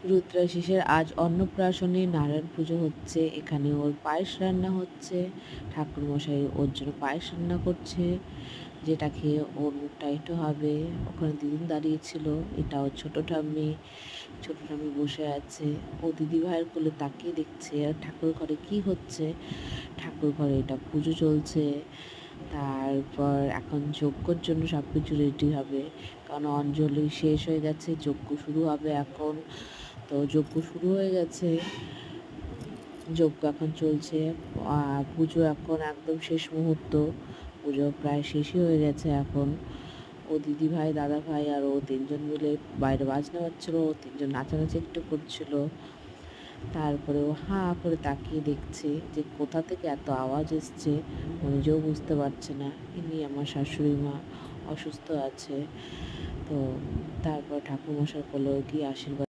রুদ্রাশিসের আজ অন্নপ্রাশনে নারায়ণ পুজো হচ্ছে। এখানে ওর পায়েস রান্না হচ্ছে। ঠাকুরমশাই ওর জন্য পায়েস রান্না করছে, যেটা খেয়ে ওর মুখটা একটু হবে। ওখানে দিদিন দাঁড়িয়েছিল, এটা ওর ছোটো ঠাম্মি। ছোটো ঠাম্মি বসে আছে, ও দিদিভাইয়ের কোলে তাকিয়ে দেখছে আর ঠাকুর ঘরে কী হচ্ছে। ঠাকুর ঘরে এটা পুজো চলছে। তারপর এখন যজ্ঞর জন্য সব কিছু রেডি হবে, কারণ অঞ্জলি শেষ হয়ে গেছে, যজ্ঞ শুরু হবে এখন। তো যজ্ঞ শুরু হয়ে গেছে, যজ্ঞ এখন চলছে। পুজো এখন একদম শেষ মুহূর্ত, পুজো প্রায় শেষই হয়ে গেছে এখন। ও দিদিভাই, দাদা ভাই আর ও তিনজন মিলে বাইরে বাজনা বাজছিল, ও তিনজন নাচানাচি একটু করছিল। তারপরে ও হাঁ করে তাকিয়ে দেখছে যে কোথা থেকে এত আওয়াজ এসছে, ও নিজেও বুঝতে পারছে না। ইনি আমার শাশুড়ি মা, অসুস্থ আছে। তো তারপর ঠাকুরমশাই কোলে গিয়ে আশীর্বাদ